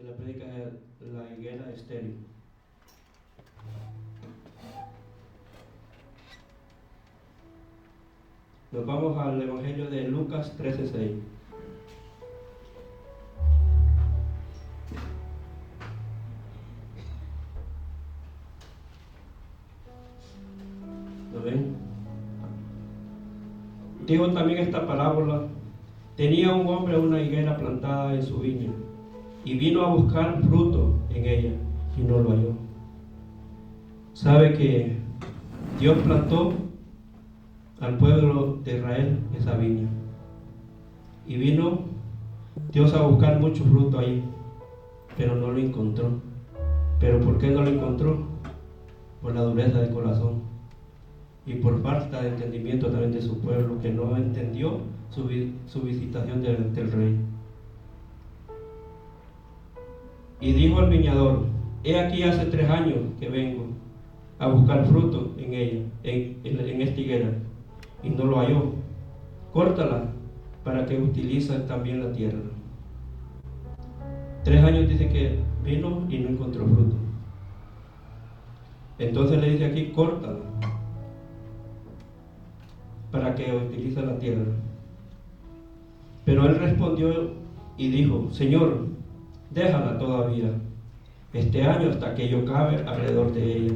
de la prédica de la higuera estéril. Nos vamos al Evangelio de Lucas 13:6. ¿Lo ven? Dijo también esta parábola: tenía un hombre una higuera plantada en su viña, y vino a buscar fruto en ella, y no lo halló. Sabe que Dios plantó al pueblo de Israel esa viña, y vino Dios a buscar mucho fruto ahí, pero no lo encontró. ¿Pero por qué no lo encontró? Por la dureza de corazón y por falta de entendimiento también de su pueblo, que no entendió su visitación del rey. Y dijo al viñador: he aquí hace 3 años que vengo a buscar fruto en ella, en esta higuera, y no lo halló. Córtala para que utilice también la tierra. 3 años dice que vino y no encontró fruto. Entonces le dice aquí: córtala para que utilice la tierra. Pero él respondió y dijo: Señor, déjala todavía este año hasta que yo cabe alrededor de ella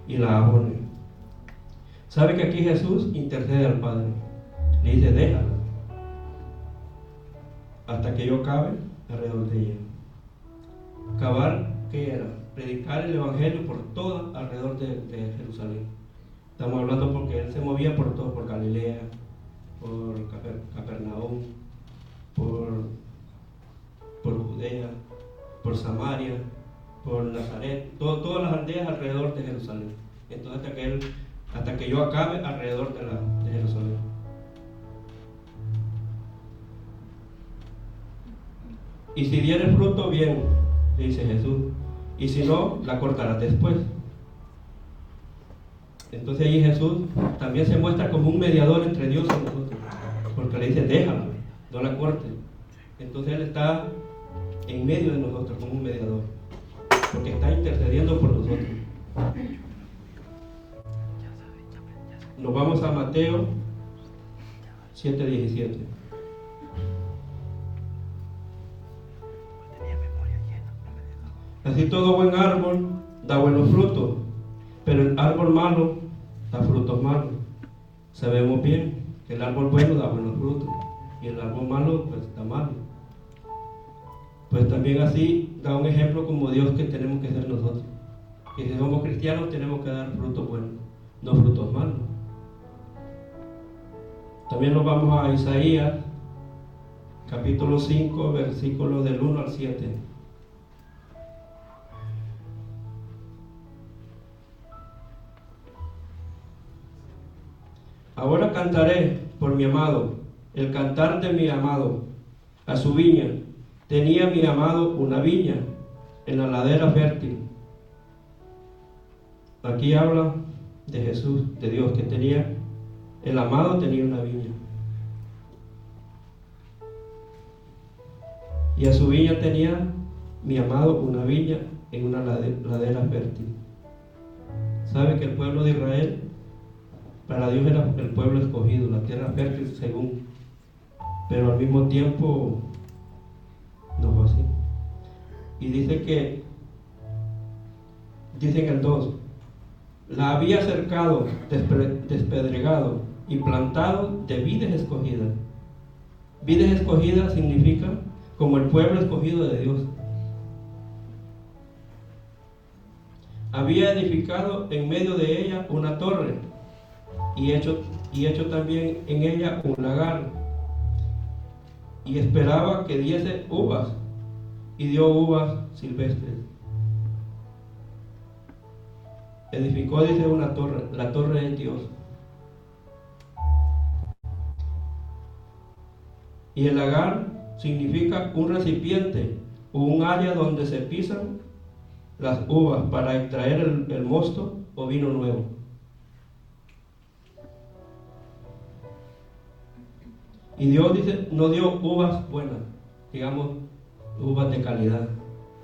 y la abone. ¿Sabe que aquí Jesús intercede al Padre? Le dice: déjala hasta que yo cabe alrededor de ella. Cavar, ¿qué era? Predicar el Evangelio por todo alrededor de Jerusalén. Estamos hablando porque él se movía por todo, por Galilea, por Capernaum, por Judea, por Samaria, por Nazaret, todas las aldeas alrededor de Jerusalén. Entonces hasta que yo acabe alrededor de Jerusalén. Y si diere fruto, bien, dice Jesús, y si no, la cortarás después. Entonces ahí Jesús también se muestra como un mediador entre Dios y nosotros, porque le dice: déjala, no la cortes. Entonces Él está en medio de nosotros como un mediador, porque está intercediendo por nosotros. Nos vamos a Mateo 7:17. Así todo buen árbol da buenos frutos, pero el árbol malo da frutos malos. Sabemos bien que el árbol bueno da buenos frutos y el árbol malo pues da malo. Pues también así da un ejemplo como Dios que tenemos que ser nosotros. Que si somos cristianos tenemos que dar frutos buenos, no frutos malos. También nos vamos a Isaías capítulo 5, versículos del 1 al 7. Ahora cantaré por mi amado, el cantar de mi amado a su viña. Tenía mi amado una viña en la ladera fértil. Aquí habla de Jesús, de Dios, que tenía, el amado tenía una viña. Y a su viña tenía mi amado una viña en una ladera fértil. ¿Sabe que el pueblo de Israel, para Dios era el pueblo escogido, la tierra fértil según, pero al mismo tiempo no fue así? Y dice en el 2: la había cercado, despedregado y plantado de vides escogidas. Vides escogidas significa como el pueblo escogido de Dios. Había edificado en medio de ella una torre y hecho también en ella un lagar, y esperaba que diese uvas, y dio uvas silvestres. Edificó, dice, una torre, la torre de Dios. Y el lagar significa un recipiente o un área donde se pisan las uvas para extraer el mosto o vino nuevo. Y Dios dice, no dio uvas buenas, digamos, uvas de calidad,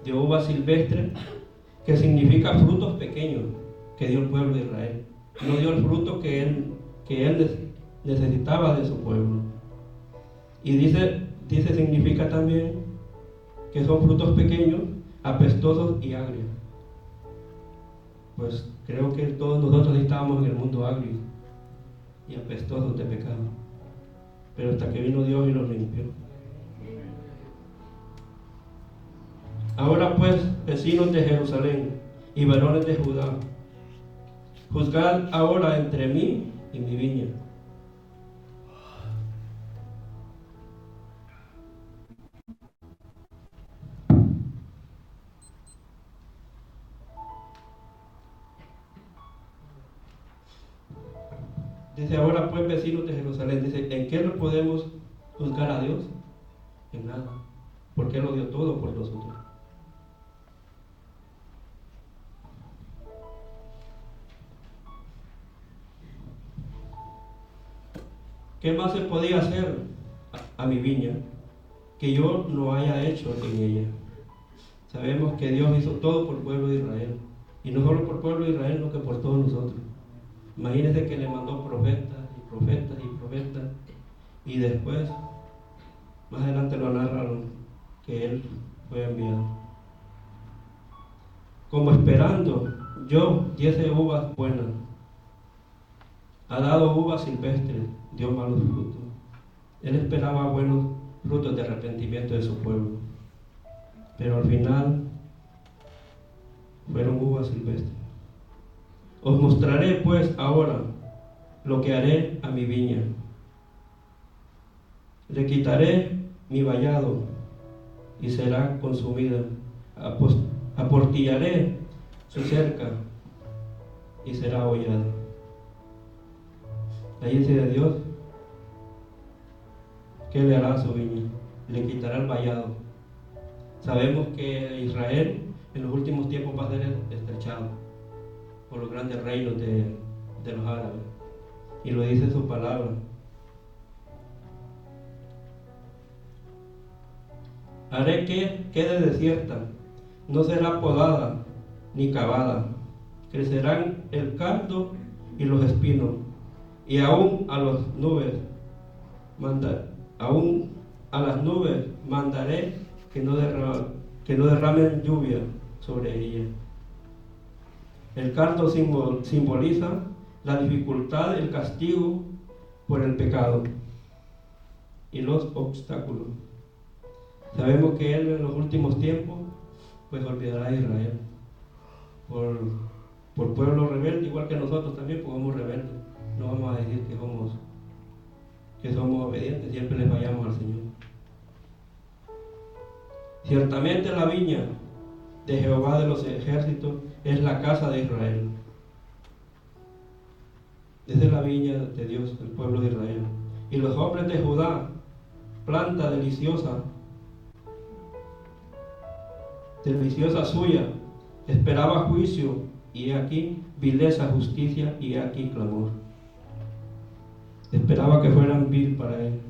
de uva silvestre, que significa frutos pequeños que dio el pueblo de Israel. No dio el fruto que él necesitaba de su pueblo. Y dice significa también que son frutos pequeños, apestosos y agrios. Pues creo que todos nosotros estábamos en el mundo agrio y apestosos de pecado, pero hasta que vino Dios y los limpió. Ahora pues, vecinos de Jerusalén y varones de Judá, juzgad ahora entre mí y mi viña. Dice, ahora pues, vecinos de Jerusalén, dice, ¿en qué lo podemos juzgar a Dios? En nada, porque Él lo dio todo por nosotros. ¿Qué más se podía hacer a mi viña que yo no haya hecho en ella? Sabemos que Dios hizo todo por el pueblo de Israel, y no solo por el pueblo de Israel, sino que por todos nosotros. Imagínense que le mandó profetas y profetas y profetas, y después, más adelante lo narraron, que Él fue enviado. Como esperando, yo diese uvas buenas, ha dado uvas silvestres, dio malos frutos. Él esperaba buenos frutos de arrepentimiento de su pueblo, pero al final fueron uvas silvestres. Os mostraré pues ahora lo que haré a mi viña. Le quitaré mi vallado y será consumida. Aportillaré su cerca y será hollada. Ahí dice de Dios, ¿qué le hará a su viña? Le quitará el vallado. Sabemos que Israel en los últimos tiempos va a ser estrechado por los grandes reinos de los árabes, y lo dice su palabra. Haré que quede desierta, no será podada ni cavada, crecerán el cardo y los espinos, y aún a las nubes mandaré que no derramen lluvia sobre ella. El cardo simboliza la dificultad, el castigo por el pecado y los obstáculos. Sabemos que Él en los últimos tiempos pues olvidará a Israel por pueblo rebelde, igual que nosotros también, pues somos rebeldes. No vamos a decir que somos obedientes, siempre le fallamos al Señor. Ciertamente la viña de Jehová de los ejércitos es la casa de Israel. Esa es la viña de Dios, el pueblo de Israel. Y los hombres de Judá, planta deliciosa suya, esperaba juicio, y he aquí vileza, justicia, y he aquí clamor. Esperaba que fueran vil para él,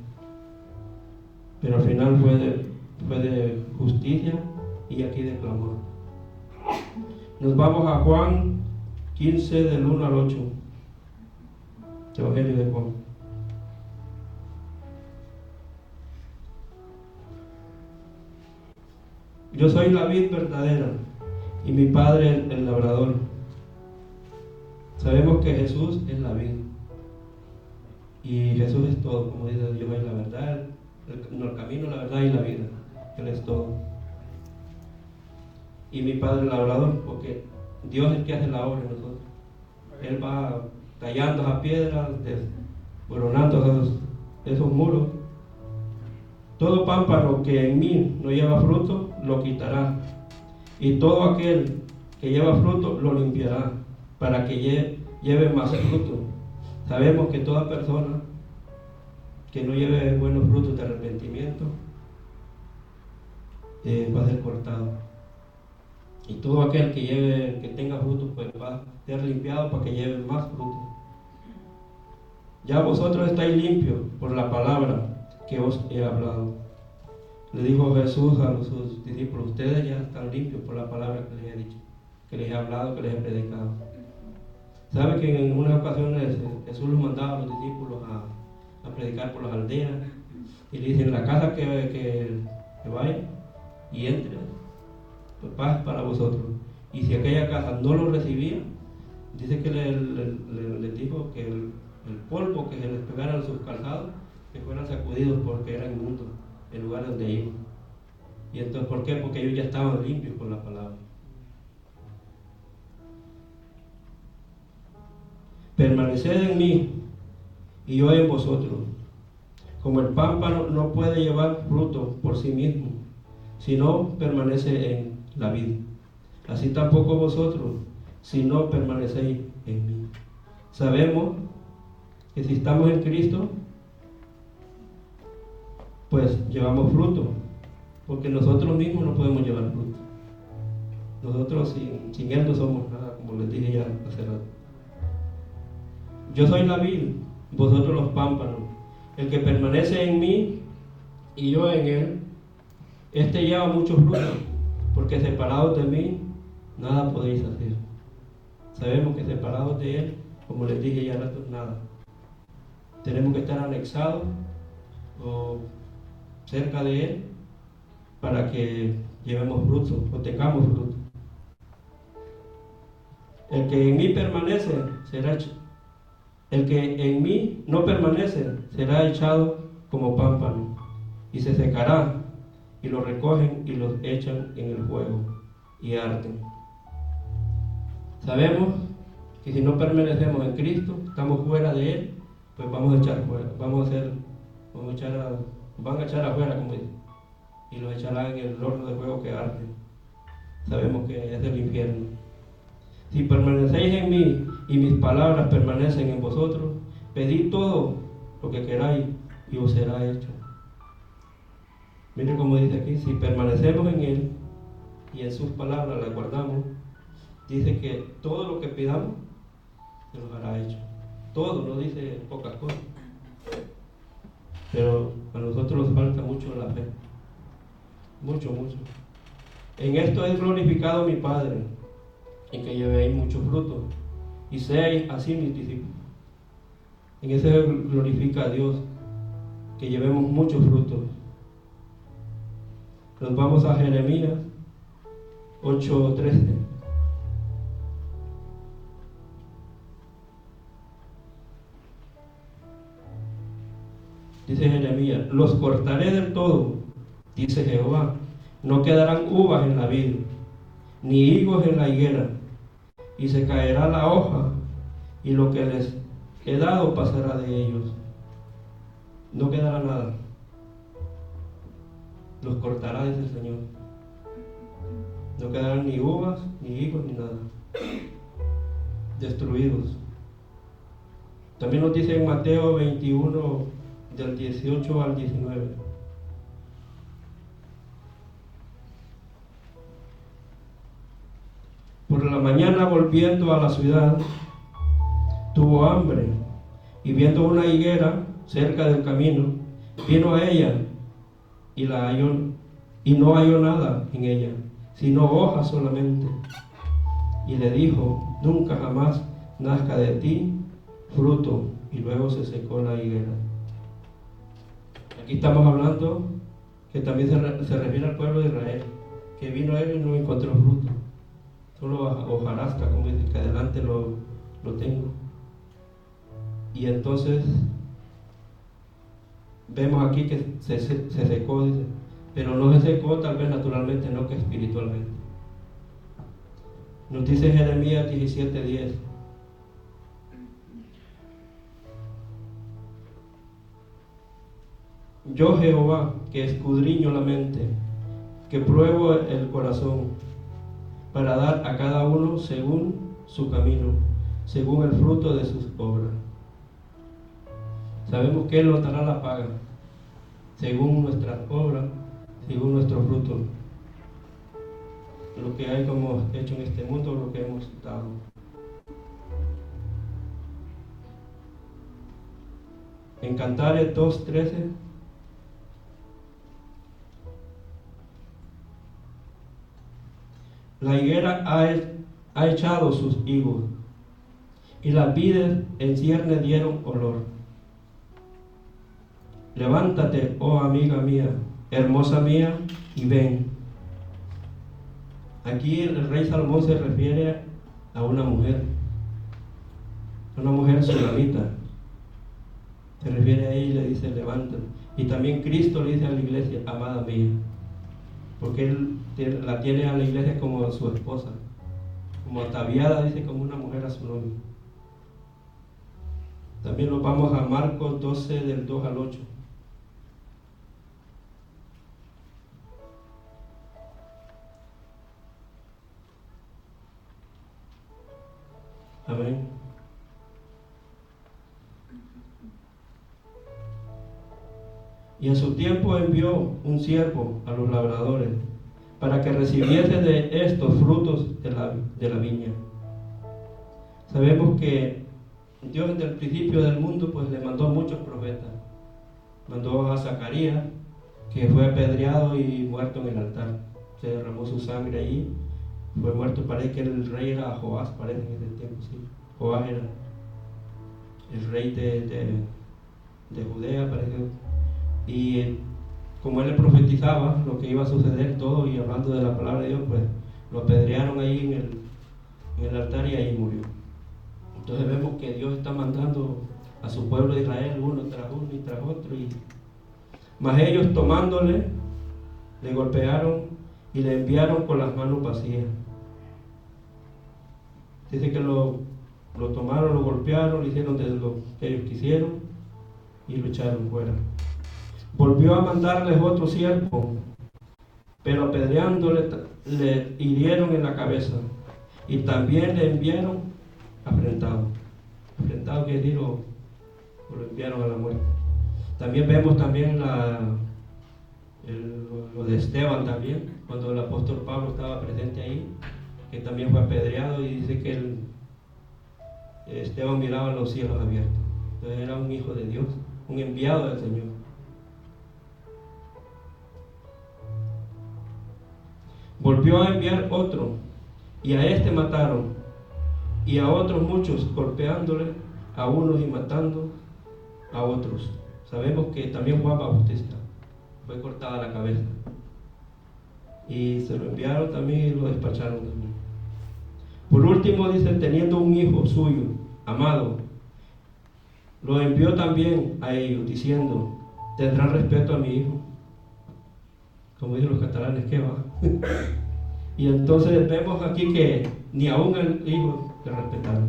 pero al final fue de justicia y aquí de clamor. Nos vamos a Juan 15 del 1 al 8. Evangelio de Juan. Yo soy la vid verdadera y mi Padre el labrador. Sabemos que Jesús es la vid, y Jesús es todo, como dice, yo soy la verdad, el camino, la verdad y la vida. Él es todo. Y mi Padre el labrador, porque Dios es el que hace la obra en nosotros. Él va tallando esas piedras, desboronando esos muros. Todo pámpano que en mí no lleva fruto, lo quitará, y todo aquel que lleva fruto, lo limpiará, para que lleve más fruto. Sabemos que toda persona que no lleve buenos frutos de arrepentimiento va a ser cortado, y todo aquel que tenga fruto, pues va a ser limpiado para que lleve más fruto. Ya vosotros estáis limpios por la palabra que os he hablado. le dijo Jesús a sus discípulos: ustedes ya están limpios por la palabra que les he dicho, que les he hablado, que les he predicado. ¿Sabe que en unas ocasiones Jesús los mandaba a los discípulos a predicar por las aldeas? Y le dicen: la casa que vaya y entre, pues paz para vosotros. Y si aquella casa no lo recibía, dice que les dijo que el polvo que se les pegara en sus calzados, que fueran sacudidos porque era inmundo el lugar donde iban. Y entonces, ¿por qué? Porque ellos ya estaban limpios con la palabra. Permaneced en mí y yo en vosotros. Como el pámpano no puede llevar fruto por sí mismo, si no permanece en la vid, así tampoco vosotros, si no permanecéis en mí. Sabemos que si estamos en Cristo, pues llevamos fruto, porque nosotros mismos no podemos llevar fruto. Nosotros sin Él no somos nada, como les dije ya hace rato. Yo soy la vid, vosotros los pámpanos. El que permanece en mí y yo en él, este lleva mucho fruto, porque separados de mí nada podéis hacer. Sabemos que separados de él, como les dije ya rato, nada. Tenemos que estar anexados o cerca de él para que llevemos fruto o tengamos fruto. El que en mí permanece será hecho. El que en mí no permanece será echado como pámpano y se secará, y lo recogen y los echan en el fuego y arden. Sabemos que si no permanecemos en Cristo, estamos fuera de Él, pues vamos a echar fuera, van a echar afuera, como dice, y los echarán en el horno de fuego que arde. Sabemos que es el infierno. Si permanecéis en mí y mis palabras permanecen en vosotros, pedid todo lo que queráis y os será hecho. Miren cómo dice aquí: si permanecemos en Él y en sus palabras las guardamos, dice que todo lo que pidamos se nos hará hecho. Todo, no dice pocas cosas. Pero a nosotros nos falta mucho la fe. Mucho. En esto es glorificado mi Padre, en que llevéis mucho fruto y seáis así mis discípulos. En eso glorifica a Dios, que llevemos muchos frutos. Nos vamos a Jeremías 8:13. Dice Jeremías: los cortaré del todo, dice Jehová, no quedarán uvas en la vid, ni higos en la higuera, y se caerá la hoja, y lo que les he dado pasará de ellos. No quedará nada. Los cortará, dice el Señor. No quedarán ni uvas, ni higos, ni nada. Destruidos. También nos dice en Mateo 21, del 18 al 19. Por la mañana, volviendo a la ciudad, tuvo hambre, y viendo una higuera cerca del camino, vino a ella y la halló, y no halló nada en ella, sino hojas solamente. Y le dijo: nunca jamás nazca de ti fruto. Y luego se secó la higuera. Aquí estamos hablando que también se refiere al pueblo de Israel, que vino a él y no encontró fruto, solo hojarasca, como dice, que adelante lo tengo. Y entonces vemos aquí que se secó, dice, pero no se secó tal vez naturalmente, no, que espiritualmente. Nos dice Jeremías 17:10. Yo, Jehová, que escudriño la mente, que pruebo el corazón, para dar a cada uno según su camino, según el fruto de sus obras. Sabemos que Él nos dará la paga, según nuestras obras, según nuestro fruto. Lo que hay como hecho en este mundo, lo que hemos dado. En Cantares 2:13 La higuera ha echado sus higos, y las vides en cierne dieron olor. Levántate, oh amiga mía, hermosa mía, y ven. Aquí el rey Salomón se refiere a una mujer sulamita. Se refiere a ella y le dice, levántate. Y también Cristo le dice a la iglesia, amada mía, porque Él la tiene a la iglesia como su esposa, como ataviada, dice, como una mujer a su novio. También nos vamos a Marcos 12, del 2 al 8. Amén. Y en su tiempo envió un siervo a los labradores para que recibiese de estos frutos de la viña. Sabemos que Dios desde el principio del mundo pues le mandó muchos profetas. Mandó a Zacarías, que fue apedreado y muerto en el altar. Se derramó su sangre allí, fue muerto. Parece que el rey era Joás, parece en ese tiempo, sí. Joás era el rey de Judea, parece. Y como él le profetizaba lo que iba a suceder todo, y hablando de la palabra de Dios, pues lo apedrearon ahí en el altar y ahí murió. Entonces vemos que Dios está mandando a su pueblo de Israel uno y tras otro, mas ellos tomándole, le golpearon y le enviaron con las manos vacías. Dice que lo tomaron, lo golpearon, le hicieron de lo que ellos quisieron y lo echaron fuera. Volvió a mandarles otro siervo, pero apedreándole le hirieron en la cabeza, y también le enviaron afrentado. Afrentado quiere decir lo enviaron a la muerte. También vemos también lo de Esteban también, cuando el apóstol Pablo estaba presente ahí, que también fue apedreado, y dice que Esteban miraba los cielos abiertos. Entonces era un hijo de Dios, un enviado del Señor. Volvió a enviar otro, y a este mataron, y a otros muchos, golpeándole a unos y matando a otros. Sabemos que también Juan Bautista fue cortada la cabeza, y se lo enviaron también y lo despacharon también. Por último, dice, teniendo un hijo suyo, amado, lo envió también a ellos, diciendo, ¿tendrán respeto a mi hijo? Como dicen los catalanes, ¿qué va? Y entonces vemos aquí que ni aún el hijo le respetaron.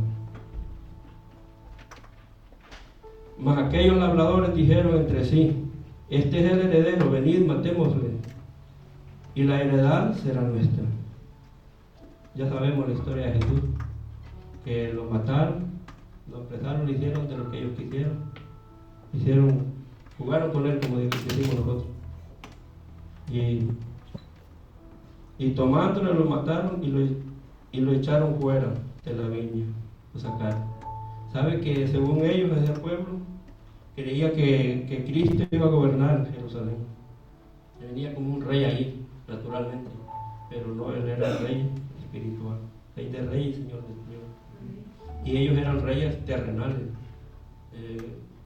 Mas aquellos labradores dijeron entre sí, este es el heredero, venid, matémosle, y la heredad será nuestra. Ya sabemos la historia de Jesús, que lo mataron, lo apresaron, le hicieron de lo que ellos quisieron, jugaron con él como decimos nosotros. Y tomándolo lo mataron y lo echaron fuera de la viña, lo sacaron. ¿Sabe que según ellos, ese pueblo creía que Cristo iba a gobernar Jerusalén? Venía como un rey ahí, naturalmente, pero no, él era el rey espiritual, rey de reyes y señor de señores. Y ellos eran reyes terrenales,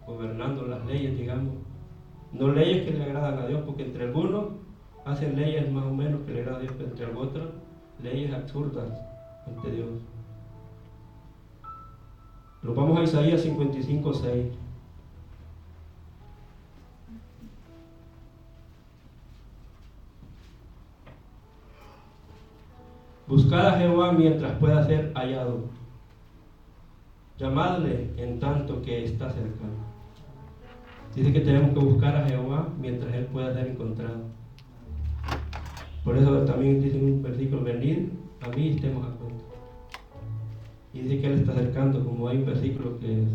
gobernando las leyes, digamos, no leyes que le agradan a Dios, porque entre algunos hacen leyes más o menos que le agradan a Dios, pero entre otras leyes absurdas ante Dios. Nos vamos a Isaías 55:6. Buscad a Jehová mientras pueda ser hallado. Llamadle en tanto que está cercano. Dice que tenemos que buscar a Jehová mientras Él pueda ser encontrado. Por eso también dice en un versículo, venid a mí y estemos a cuenta. Y dice que Él está acercando, como hay un versículo que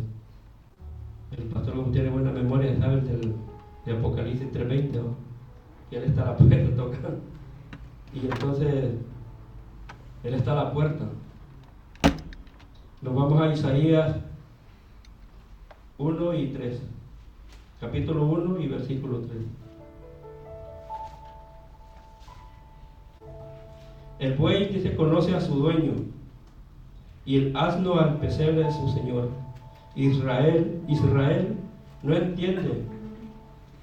el pastor, como tiene buena memoria, sabe de Apocalipsis 3:20, ¿no? Que Él está a la puerta tocando. Y entonces Él está a la puerta. Nos vamos a Isaías 1 y 3. Capítulo 1 y versículo 3. El buey, dice, conoce a su dueño, y el asno al pesebre de su señor. Israel no entiende,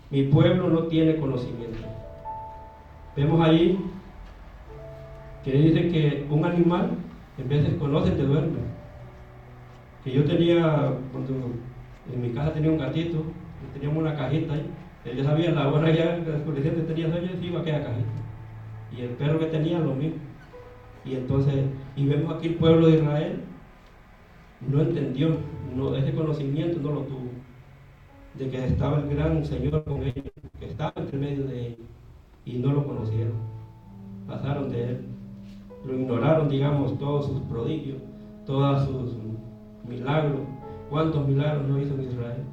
mi pueblo no tiene conocimiento. Vemos ahí que dice que un animal en vez de conoce te duerme. Que yo tenía, cuando en mi casa tenía un gatito, teníamos una cajita ahí, él sabía la hora ya que oscurecía, tenía sueño y iba a aquella cajita. Y el perro que tenía lo mismo. Y entonces, y vemos aquí el pueblo de Israel no entendió, ese conocimiento no lo tuvo, de que estaba el gran Señor con ellos, que estaba entre medio de ellos, y no lo conocieron, pasaron de él, lo ignoraron, digamos, todos sus prodigios, todos sus milagros. ¿Cuántos milagros no hizo en Israel?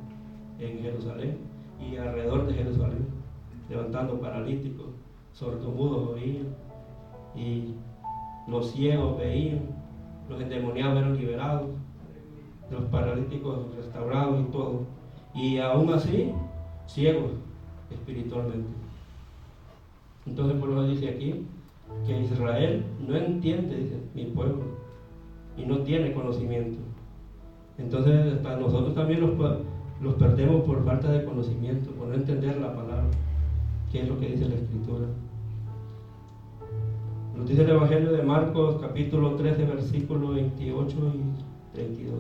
En Jerusalén y alrededor de Jerusalén, levantando paralíticos, sordomudos oían, y los ciegos veían, los endemoniados eran liberados, los paralíticos restaurados y todo, y aún así ciegos espiritualmente. Entonces por eso dice aquí que Israel no entiende, dice, mi pueblo, y no tiene conocimiento. Entonces hasta nosotros también los perdemos por falta de conocimiento, por no entender la palabra, que es lo que dice la Escritura. Nos dice el Evangelio de Marcos, capítulo 13, versículos 28 y 32.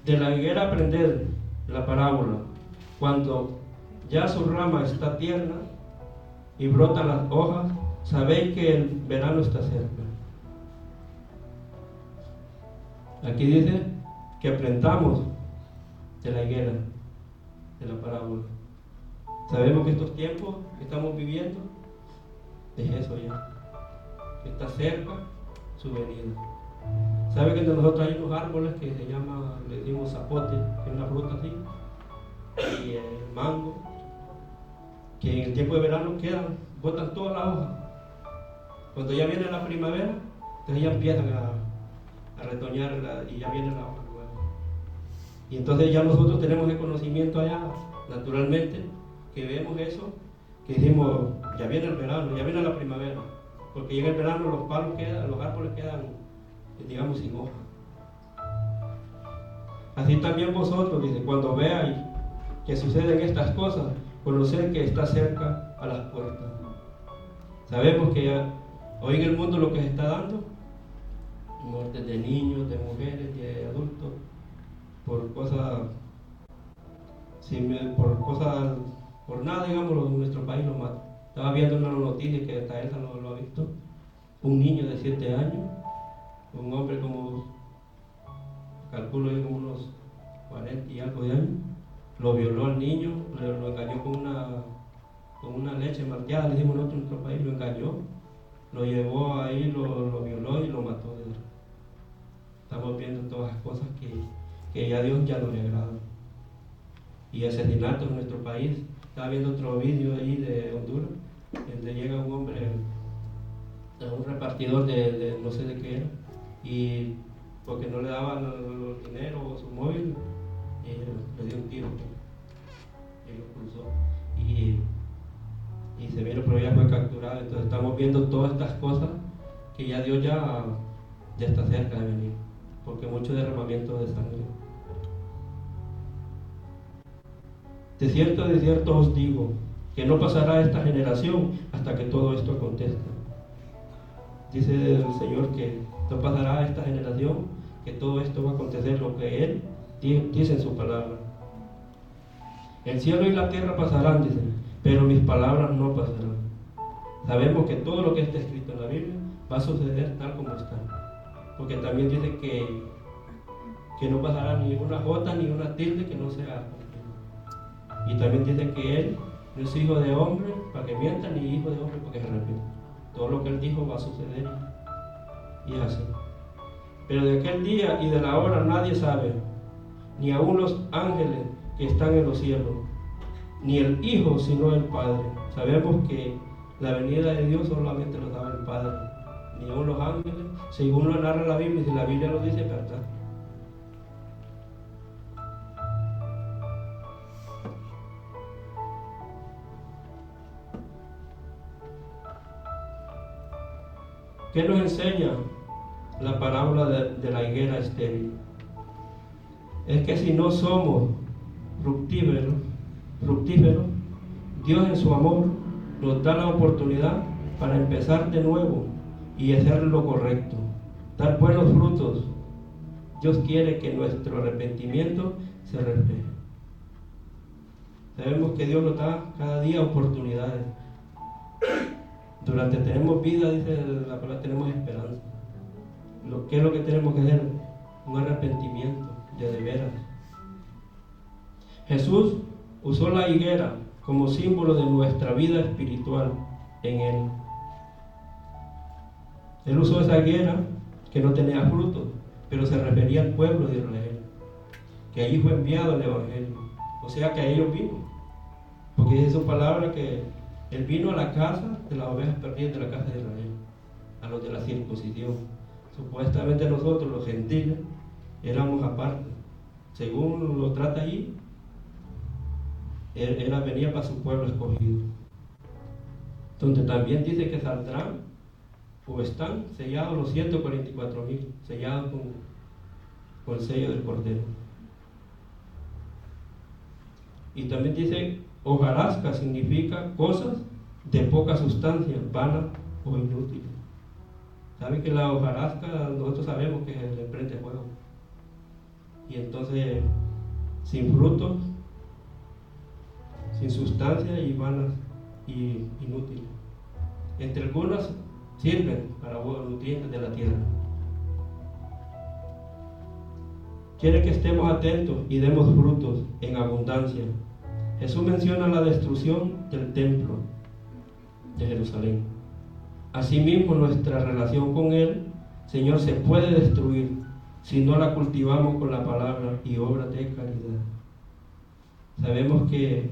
De la higuera aprended la parábola, cuando ya su rama está tierna y brotan las hojas, sabéis que el verano está cerca. Aquí dice que aprendamos de la higuera, de la parábola. Sabemos que estos tiempos que estamos viviendo es eso ya, que está cerca su venida. ¿Sabe que entre nosotros hay unos árboles que se llama, le decimos zapote, que es una fruta así, y el mango, que en el tiempo de verano botan todas las hojas? Cuando ya viene la primavera, entonces ya empiezan a retoñar y ya viene la hoja nueva. Y entonces ya nosotros tenemos el conocimiento allá, naturalmente, que vemos eso, que decimos, ya viene el verano, ya viene la primavera, porque en el verano los árboles quedan, digamos, sin hoja. Así también vosotros, dice, cuando veáis que suceden estas cosas, conoced que está cerca a las puertas. Sabemos que hoy en el mundo lo que se está dando, muertes de niños, de mujeres, de adultos, por cosas, por nada, digamos, en nuestro país lo mata. Estaba viendo una noticia que hasta Elsa lo ha visto. Un niño de 7 años, un hombre como, calculo yo como unos 40 y algo de años, lo violó al niño, lo engañó con una leche malteada, le decimos nosotros en nuestro país, lo engañó, lo llevó ahí, lo violó y lo mató. Estamos viendo todas las cosas que ya a Dios ya no le agrada. Y asesinatos en nuestro país. Estaba viendo otro vídeo ahí de Honduras, donde llega un hombre, un repartidor de no sé de qué era, y porque no le daban los dinero o su móvil, le dio un tiro y lo cruzó. Y se vino, pero ya fue capturado. Entonces estamos viendo todas estas cosas que ya Dios ya está cerca de venir, porque mucho derramamiento de sangre. De cierto os digo, que no pasará esta generación hasta que todo esto acontezca. Dice el Señor que no pasará esta generación, que todo esto va a acontecer, lo que Él dice en su palabra. El cielo y la tierra pasarán, dice, pero mis palabras no pasarán. Sabemos que todo lo que está escrito en la Biblia va a suceder tal como está. Porque también dice que no pasará ni una jota ni una tilde que no sea cumplida. Y también dice que Él no es hijo de hombre para que mienta, ni hijo de hombre para que se arrepienta. Todo lo que Él dijo va a suceder y es así. Pero de aquel día y de la hora nadie sabe, ni aun los ángeles que están en los cielos, ni el Hijo sino el Padre. Sabemos que la venida de Dios solamente lo sabe el Padre, ni aun los ángeles, según lo narra la Biblia, y si la Biblia lo dice, es verdad. ¿Qué nos enseña la parábola de la higuera estéril? Es que si no somos fructíferos, Dios en su amor nos da la oportunidad para empezar de nuevo y hacer lo correcto, dar buenos frutos. Dios quiere que nuestro arrepentimiento se refleje. Sabemos que Dios nos da cada día oportunidades. Durante tenemos vida, dice la palabra, tenemos esperanza. ¿Qué es lo que tenemos que hacer? Un arrepentimiento de veras. Jesús usó la higuera como símbolo de nuestra vida espiritual en Él. Él usó esa higuera que no tenía frutos, pero se refería al pueblo de Israel, que allí fue enviado el Evangelio. O sea que a ellos vino, porque dice su palabra que Él vino a la casa de las ovejas perdidas de la casa de Israel, a los de la circuncisión. Supuestamente nosotros, los gentiles, éramos aparte. Según lo trata allí, venía para su pueblo escogido, donde también dice que saldrán o están sellados los 144,000, sellados con el sello del Cordero. Y también dice hojarasca, significa cosas de poca sustancia, vanas o inútiles. ¿Saben que la hojarasca nosotros sabemos que le prende fuego? Y entonces, sin frutos, sin sustancia y vanas y inútiles. Entre algunas sirven para los nutrientes de la tierra. Quiere que estemos atentos y demos frutos en abundancia. Jesús menciona la destrucción del templo de Jerusalén. Asimismo, nuestra relación con Él, Señor, se puede destruir si no la cultivamos con la palabra y obras de caridad. Sabemos que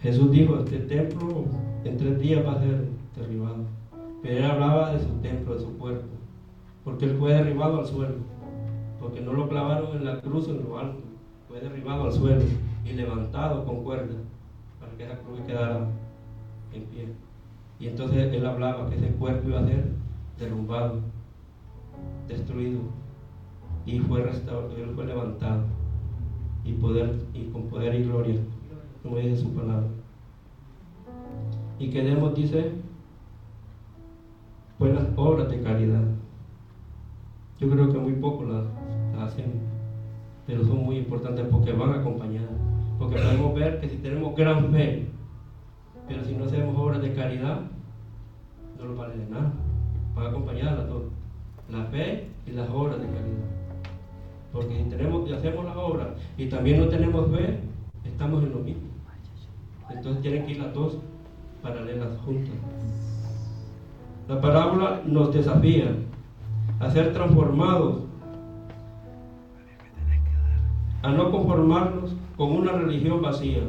Jesús dijo, este templo en 3 días va a ser derribado. Pero Él hablaba de su templo, de su cuerpo, porque Él fue derribado al suelo, porque no lo clavaron en la cruz en lo alto, fue derribado al suelo y levantado con cuerdas para que esa cruz quedara en pie. Y entonces Él hablaba que ese cuerpo iba a ser derrumbado, destruido, y fue restaurado, Él fue levantado y con poder y gloria, como dice su palabra. Y queremos, dice, buenas obras de caridad. Yo creo que muy poco las hacemos, pero son muy importantes porque van acompañadas. Porque podemos ver que si tenemos gran fe, pero si no hacemos obras de caridad, no nos vale de nada. Van acompañadas las dos, la fe y las obras de caridad. Porque si hacemos las obras y también no tenemos fe, estamos en lo mismo. Entonces tienen que ir las dos paralelas juntas. La parábola nos desafía a ser transformados, a no conformarnos con una religión vacía,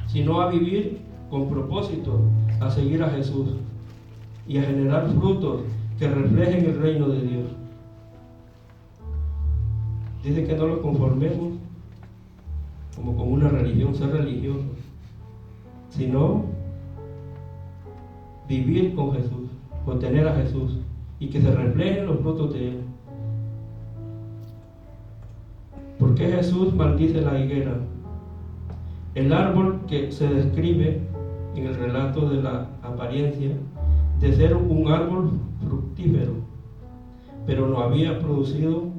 sino a vivir con propósito, a seguir a Jesús y a generar frutos que reflejen el reino de Dios. Dice que no lo conformemos como con una religión, ser religiosos, sino vivir con Jesús, contener a Jesús y que se reflejen los frutos de Él. ¿Por qué Jesús maldice la higuera? El árbol que se describe en el relato de la apariencia de ser un árbol fructífero, pero no había producido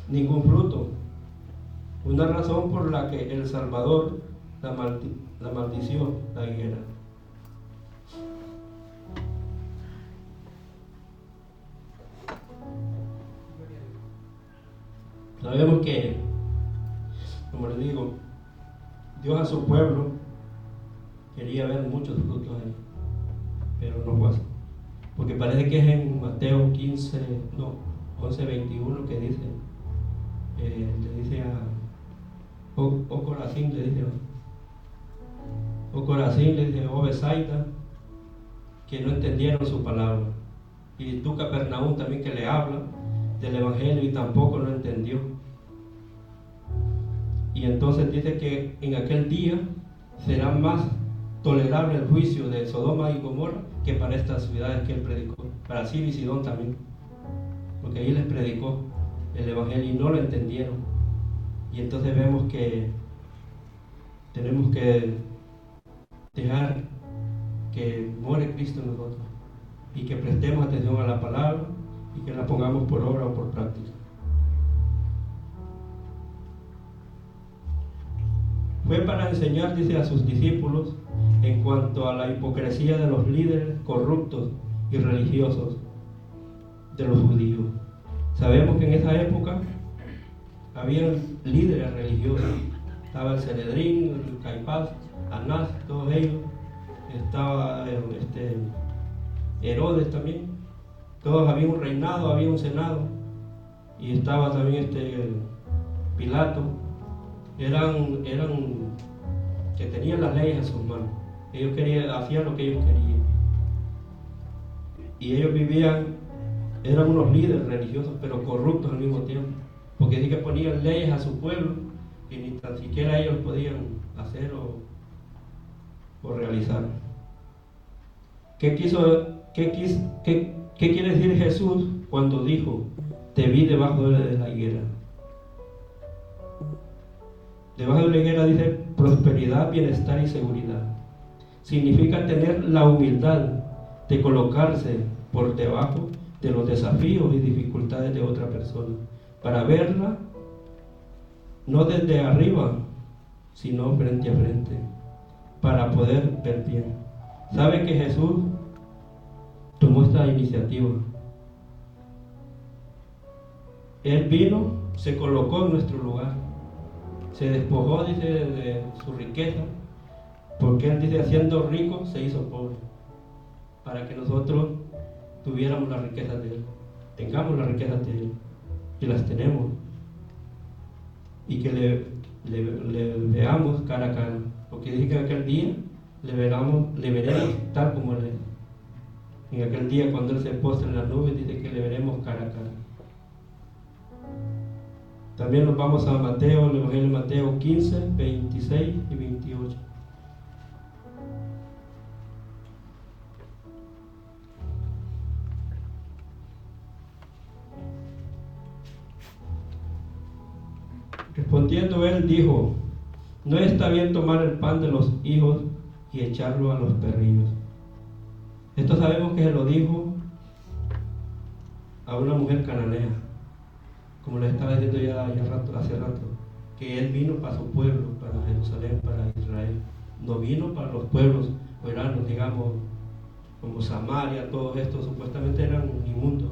ningún fruto. Una razón por la que el Salvador la maldició, la higuera. Sabemos que, como les digo, Dios a su pueblo quería ver muchos frutos ahí, pero no fue así. Porque parece que es en Mateo 11:21 que dice, le dice a Corazín, le dice, Corazín, le dice, Bethsaida, que no entendieron su palabra. Y tú, Capernaum, también, que le habla del Evangelio y tampoco lo entendió. Y entonces dice que en aquel día será más tolerable el juicio de Sodoma y Gomorra que para estas ciudades que él predicó, para Ciro y Sidón también, porque ahí les predicó el evangelio y no lo entendieron. Y entonces vemos que tenemos que dejar que muere Cristo en nosotros y que prestemos atención a la palabra y que la pongamos por obra o por práctica. Fue para enseñar, dice, a sus discípulos en cuanto a la hipocresía de los líderes corruptos y religiosos de los judíos. Sabemos que en esa época había líderes religiosos. Estaba el Sanedrín, el Caifás, Anás, todos ellos. Estaba Herodes también. Todos, había un reinado, había un senado. Y estaba también Pilato. Eran que tenían las leyes en sus manos. Ellos hacían lo que ellos querían. Y ellos vivían, eran unos líderes religiosos, pero corruptos al mismo tiempo. Porque sí que ponían leyes a su pueblo y ni tan siquiera ellos podían hacer o realizar. ¿Qué quiere decir Jesús cuando dijo, te vi debajo de la higuera? Debajo de la higuera dice prosperidad, bienestar y seguridad. Significa tener la humildad de colocarse por debajo de los desafíos y dificultades de otra persona, para verla no desde arriba, sino frente a frente, para poder ver bien. ¿Sabe que Jesús tomó esta iniciativa? Él vino, se colocó en nuestro lugar, se despojó, dice, de su riqueza, porque él dice, siendo rico, se hizo pobre, para que nosotros tuviéramos las riquezas de él, tengamos las riquezas de él, y las tenemos, y que le veamos cara a cara, porque dice que en aquel día le veremos tal como él es. En aquel día, cuando él se postre en las nubes, dice que le veremos cara a cara. También nos vamos a Mateo, el Evangelio de Mateo 15, 26 y 28. Respondiendo él dijo, no está bien tomar el pan de los hijos y echarlo a los perrillos. Esto sabemos que se lo dijo a una mujer cananea, como les estaba diciendo ya hace rato, que él vino para su pueblo, para Jerusalén, para Israel. No vino para los pueblos oranos, digamos, como Samaria, todos estos supuestamente eran inmundos.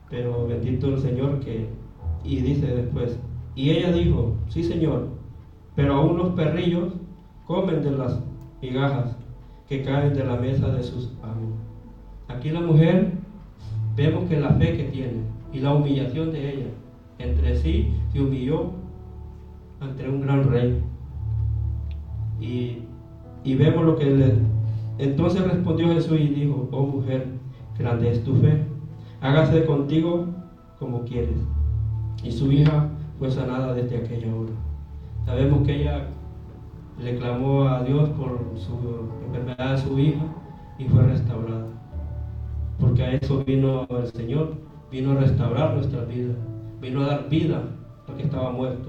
Pero bendito el Señor y dice después, y ella dijo, sí Señor, pero aún los perrillos comen de las migajas que caen de la mesa de sus amos. Aquí la mujer, vemos que la fe que tiene y la humillación de ella, entre sí se humilló ante un gran rey. Y vemos lo que entonces respondió Jesús y dijo, oh mujer, grande es tu fe, hágase contigo como quieres. Y su hija fue sanada desde aquella hora. Sabemos que ella le clamó a Dios por su enfermedad de su hija y fue restaurada. Porque a eso vino el Señor, vino a restaurar nuestra vida, vino a dar vida al que estaba muerto,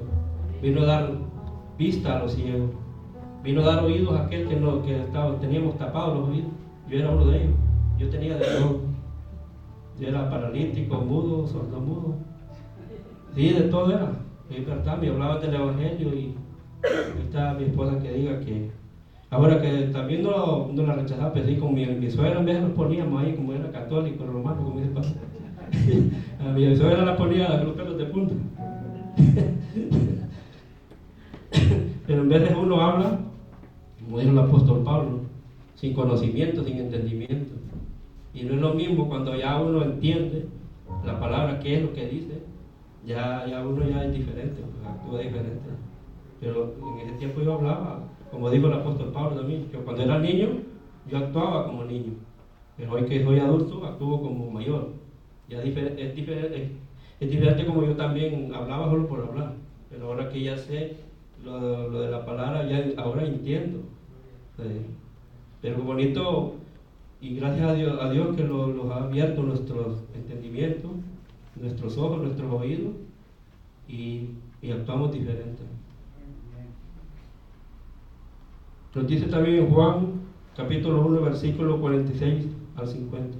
vino a dar vista a los ciegos, vino a dar oídos a aquel teníamos tapados los oídos. Yo era uno de ellos, yo tenía de todo. Yo era paralítico, mudo, sordomudo. Sí, de todo era. Es verdad, me hablaban del Evangelio y está mi esposa que diga que ahora que también no la rechazaba, pero sí, con mi suegra en vez nos poníamos ahí, como era católico, romano, como dice el pastor. A mi suegra la ponía los pelos de punta. Pero en vez de uno habla, como dijo el apóstol Pablo, sin conocimiento, sin entendimiento. Y no es lo mismo cuando ya uno entiende la palabra, qué es lo que dice, ya uno ya es diferente, pues actúa diferente. Pero en ese tiempo yo hablaba, como dijo el apóstol Pablo también, que cuando era niño, yo actuaba como niño. Pero hoy que soy adulto, actúo como mayor. Ya es diferente como yo también hablaba solo por hablar. Pero ahora que ya sé lo de la palabra ya ahora entiendo. Pero bonito, y gracias a Dios que los ha abierto nuestros entendimientos, nuestros ojos, nuestros oídos, y actuamos diferente. Nos dice también en Juan capítulo 1 versículo 46 al 50.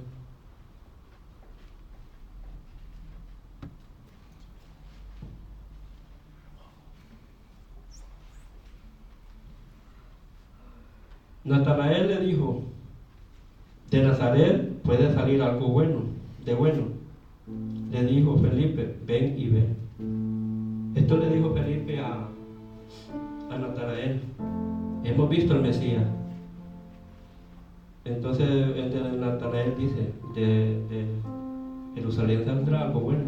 Natanael le dijo: de Nazaret puede salir algo bueno. Le dijo Felipe: ven y ve. Esto le dijo Felipe a Natanael: hemos visto al Mesías. Entonces Natanael dice: de Jerusalén saldrá algo bueno.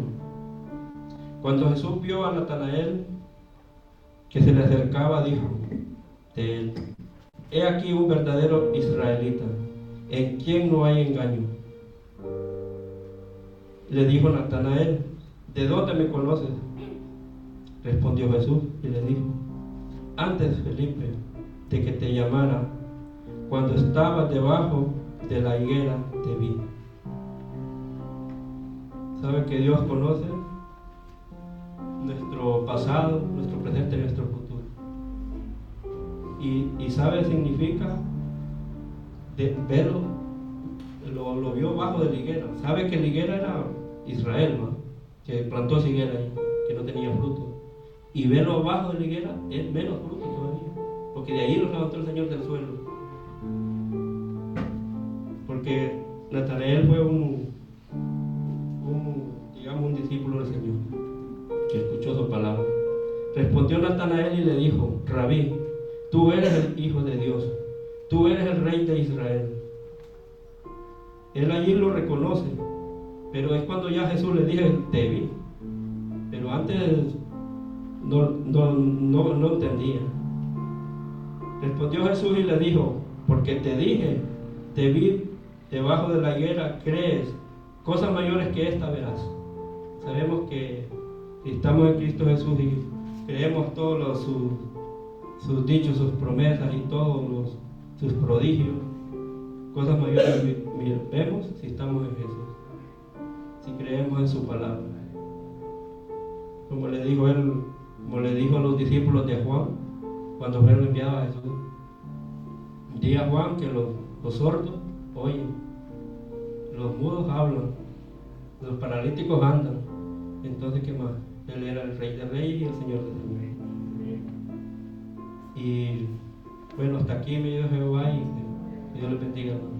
Cuando Jesús vio a Natanael que se le acercaba, dijo de él: he aquí un verdadero israelita, en quien no hay engaño. Le dijo Natanael: ¿de dónde me conoces? Respondió Jesús y le dijo: antes, Felipe, de que te llamara, cuando estabas debajo de la higuera, te vi. ¿Sabe que Dios conoce nuestro pasado, nuestro presente y nuestro futuro? Y sabe, significa de verlo, lo vio bajo de la higuera. Sabe que la higuera era Israel, ¿no? Que plantó esa higuera ahí, que no tenía fruto. Y verlo bajo de la higuera es menos fruto todavía, porque de ahí los levantó el Señor del suelo. Porque Natanael fue digamos, un discípulo del Señor, que escuchó su palabra. Respondió Natanael y le dijo: Rabí, tú eres el Hijo de Dios, tú eres el Rey de Israel. Él allí lo reconoce, pero es cuando ya Jesús le dice: te vi. Pero antes no entendía. Respondió Jesús y le dijo: porque te dije, te vi debajo de la higuera, crees, cosas mayores que esta verás. Sabemos que si estamos en Cristo Jesús y creemos todos sus dichos, sus promesas y todos sus prodigios, cosas mayores vemos si estamos en Jesús, si creemos en su palabra. Como le dijo a los discípulos de Juan cuando fueron enviados a Jesús: di a Juan que los sordos oyen, los mudos hablan, los paralíticos andan. Entonces, ¿qué más? Él era el Rey de Reyes y el Señor de Señores. Y bueno, hasta aquí me dio Jehová, y Dios les bendiga, hermano.